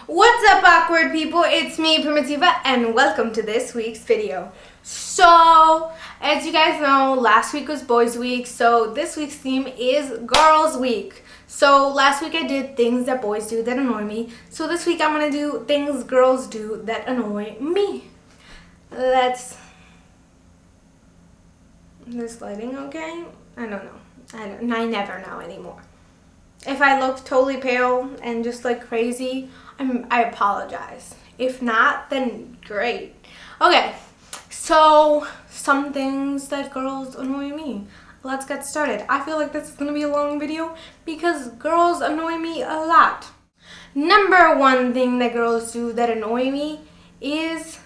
What's up, awkward people? It's me, Primitiva, and welcome to this week's video. So, as you guys know, last week was Boys Week, so this week's theme is Girls Week. So, last week I did things that boys do that annoy me. So, this week I'm going to do things girls do that annoy me. This lighting okay? I don't know. I never know anymore. If I look totally pale and just like crazy, I apologize. If not, then great. Okay, so some things that girls annoy me. Let's get started. I feel like this is going to be a long video because girls annoy me a lot. Number one thing that girls do that annoy me is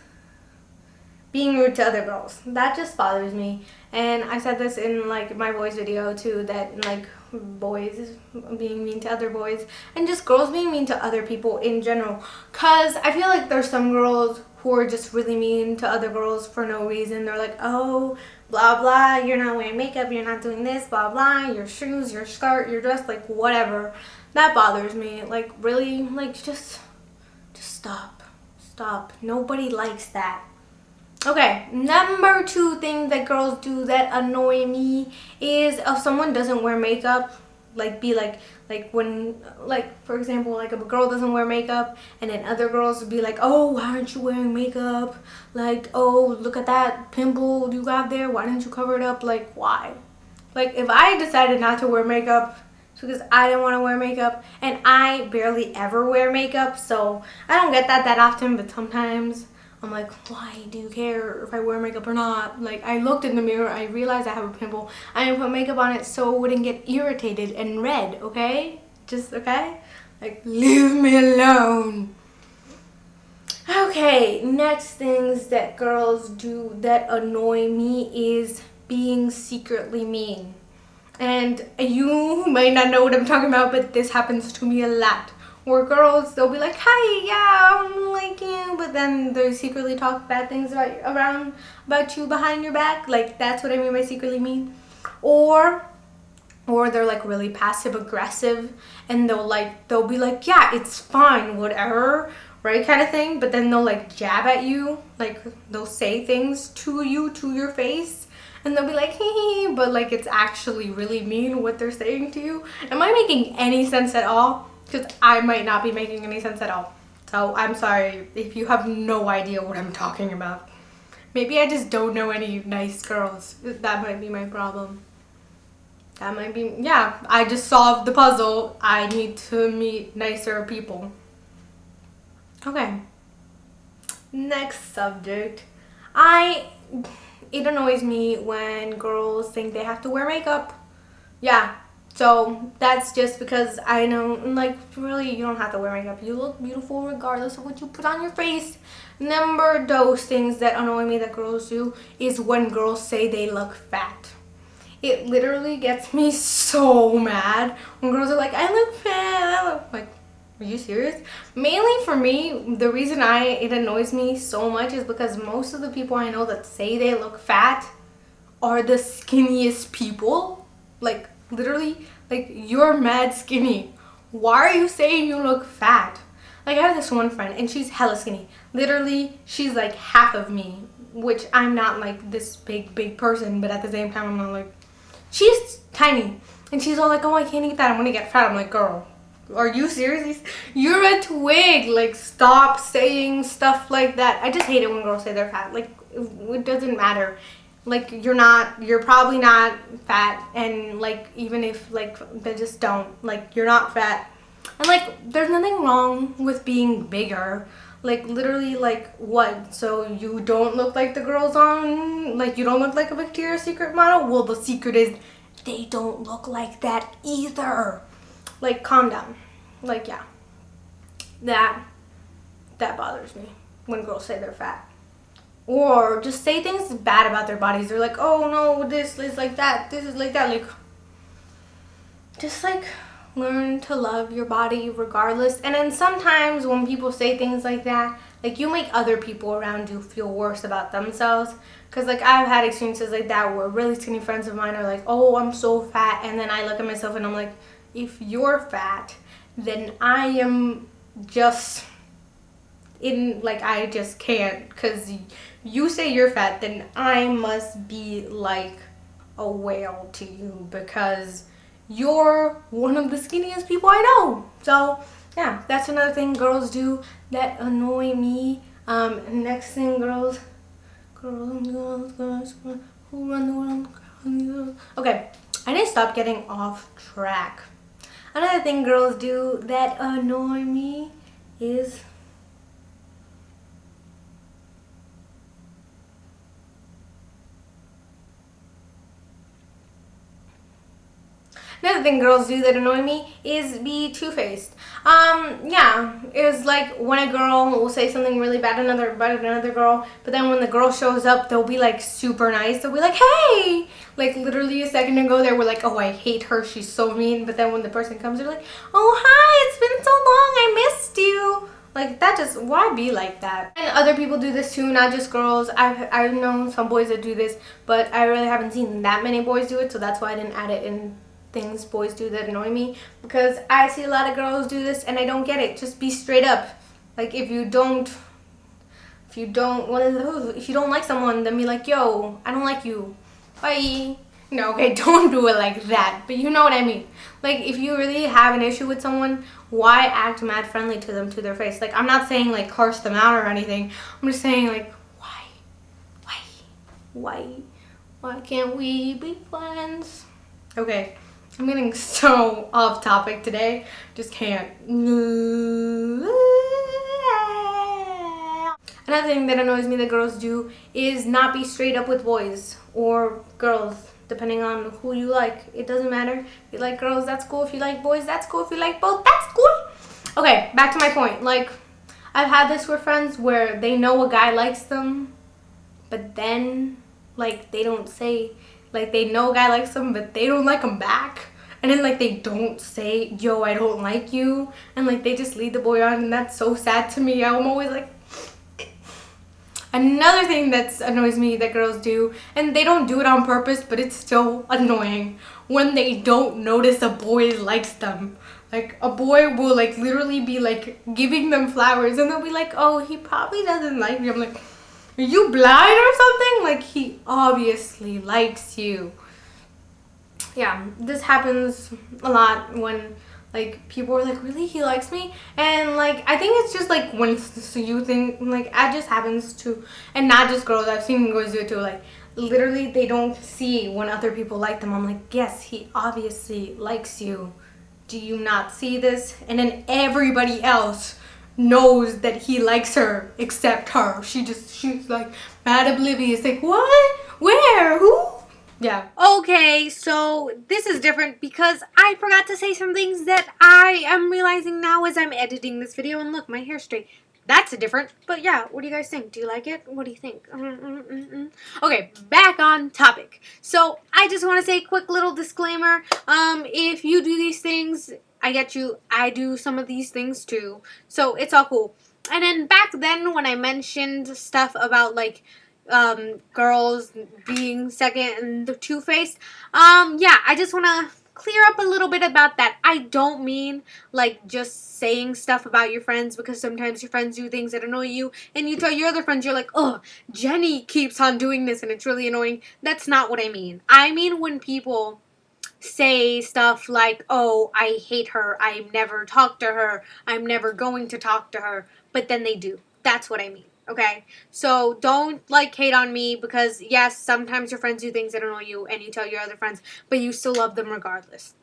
being rude to other girls. That just bothers me. And I said this in like my boys video too, that like boys being mean to other boys and just girls being mean to other people in general, because I feel like there's some girls who are just really mean to other girls for no reason. They're like, oh, blah blah, you're not wearing makeup, you're not doing this, blah blah, your shoes, your skirt, your dress, like whatever. That bothers me. Like really, like just stop. Nobody likes that. Okay, number two thing that girls do that annoy me is if someone doesn't wear makeup, like when, like for example, like if a girl doesn't wear makeup and then other girls would be like, oh, why aren't you wearing makeup? Like, oh, look at that pimple you got there, why didn't you cover it up? Like, why? Like, if I decided not to wear makeup, it's because I didn't want to wear makeup, and I barely ever wear makeup, so I don't get that often, but sometimes I'm like, why do you care if I wear makeup or not? Like, I looked in the mirror, I realized I have a pimple. I didn't put makeup on it so it wouldn't get irritated and red, okay? Just, okay? Like, leave me alone. Okay, next things that girls do that annoy me is being secretly mean. And you might not know what I'm talking about, but this happens to me a lot. Where girls, they'll be like, hi, yeah, I'm like you, but then they secretly talk bad things about you behind your back. Like, that's what I mean by secretly mean. Or they're like really passive aggressive, and they'll be like, yeah, it's fine, whatever, right, kind of thing. But then they'll like jab at you, like they'll say things to you, to your face, and they'll be like, hee, but like it's actually really mean what they're saying to you. Am I making any sense at all? Because I might not be making any sense at all. So I'm sorry if you have no idea what I'm talking about. Maybe I just don't know any nice girls. That might be my problem. That might be, yeah, I just solved the puzzle. I need to meet nicer people. Okay. Next subject. It annoys me when girls think they have to wear makeup. Yeah. So that's just because I know, like, really, you don't have to wear makeup. You look beautiful regardless of what you put on your face. Number those things that annoy me that girls do is when girls say they look fat. It literally gets me so mad when girls are like, I look fat. Like, are you serious? Mainly for me, the reason it annoys me so much is because most of the people I know that say they look fat are the skinniest people. Like, literally, like, you're mad skinny. Why are you saying you look fat? Like, I have this one friend and she's hella skinny. Literally, she's like half of me, which I'm not like this big person, but at the same time I'm not like, she's tiny. And she's all like, oh, I can't eat that, I'm gonna get fat. I'm like, girl, are you serious? You're a twig. Like, stop saying stuff like that. I just hate it when girls say they're fat. Like, it doesn't matter. Like, you're probably not fat, and like, even if like, they just don't, like, you're not fat. And like, there's nothing wrong with being bigger. Like, literally, like, what? So you don't look like the girls on, like, you don't look like a Victoria's Secret model? Well, the secret is they don't look like that either. Like, calm down. Like, yeah, that bothers me when girls say they're fat. Or just say things bad about their bodies. They're like, oh no, this is like that, this is like that. Like, just like learn to love your body regardless. And then sometimes when people say things like that, like, you make other people around you feel worse about themselves. Because like, I've had experiences like that where really skinny friends of mine are like, oh, I'm so fat. And then I look at myself and I'm like, if you're fat, then I am just I just can't, because you say you're fat, then I must be like a whale to you, because you're one of the skinniest people I know. So yeah, that's another thing girls do that annoy me. Next thing, girls, who run the world? Okay, I need to stop getting off track. Another thing girls do that annoy me is another thing girls do that annoy me is be two-faced. Yeah, it's like when a girl will say something really bad about another girl, but then when the girl shows up, they'll be like super nice. They'll be like, "Hey!" Like literally a second ago, they were like, "Oh, I hate her. She's so mean." But then when the person comes, they're like, "Oh, hi! It's been so long. I missed you." Like that just, why be like that? And other people do this too, not just girls. I've known some boys that do this, but I really haven't seen that many boys do it, so that's why I didn't add it in things boys do that annoy me, because I see a lot of girls do this and I don't get it. Just be straight up. Like if you don't like someone, then be like, "Yo, I don't like you. Bye." No, okay, don't do it like that. But you know what I mean. Like if you really have an issue with someone, why act mad friendly to them to their face? Like I'm not saying like curse them out or anything. I'm just saying like why can't we be friends? Okay. I'm getting so off topic today. Just can't. Another thing that annoys me that girls do is not be straight up with boys or girls, depending on who you like. It doesn't matter. If you like girls, that's cool. If you like boys, that's cool. If you like both, that's cool. Okay, back to my point. Like, I've had this with friends where they know a guy likes them, but then, like, they don't say, like, they know a guy likes them, but they don't like him back. And then, like, they don't say, "Yo, I don't like you." And, like, they just lead the boy on, and that's so sad to me. I'm always like... Another thing that annoys me that girls do, and they don't do it on purpose, but it's still annoying, when they don't notice a boy likes them. Like, a boy will, like, literally be, like, giving them flowers, and they'll be like, "Oh, he probably doesn't like me." I'm like, are you blind or something? Like, he obviously likes you. Yeah, this happens a lot when like people are like, "Really, he likes me?" And like I think it's just like when you think, like, it just happens to, and not just girls, I've seen girls do it too. Like literally they don't see when other people like them. I'm like, "Yes, he obviously likes you. Do you not see this?" And then everybody else knows that he likes her except her. She's like mad oblivious, like, "What? Where? Who?" Yeah. Okay, so this is different because I forgot to say some things that I am realizing now as I'm editing this video. And look, my hair's straight. That's a different. But yeah, what do you guys think? Do you like it? What do you think? Okay, back on topic. So I just want to say a quick little disclaimer. If you do these things, I get you. I do some of these things too. So it's all cool. And then back then when I mentioned stuff about like girls being second and the two-faced, yeah, I just want to clear up a little bit about that. I don't mean like just saying stuff about your friends, because sometimes your friends do things that annoy you and you tell your other friends, you're like, "Oh, Jenny keeps on doing this and it's really annoying." That's not what I mean. I mean when people say stuff like, "Oh, I hate her, I never talk to her, I'm never going to talk to her," but then they do. That's what I mean. Okay, so don't like hate on me, because yes, sometimes your friends do things that annoy you and you tell your other friends, but you still love them regardless.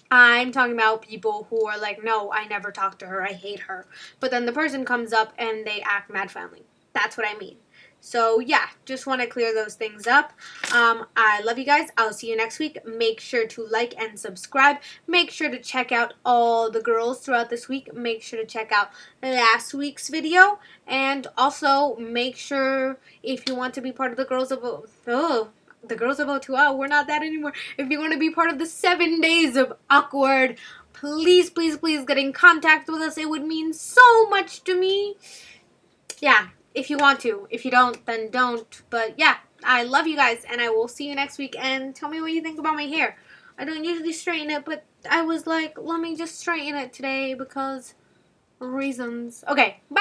I'm talking about people who are like, "No, I never talk to her, I hate her," but then the person comes up and they act mad friendly. That's what I mean. So yeah, just want to clear those things up. I love you guys. I'll see you next week. Make sure to like and subscribe. Make sure to check out all the girls throughout this week. Make sure to check out last week's video. And also make sure, if you want to be part of the girls of the girls of O2O, we're not that anymore. If you want to be part of the 7 days of awkward, please, please, please get in contact with us. It would mean so much to me. Yeah, if you want to. If you don't, then don't. But yeah, I love you guys, and I will see you next week. And tell me what you think about my hair. I don't usually straighten it, but I was like, let me just straighten it today because reasons. Okay, bye.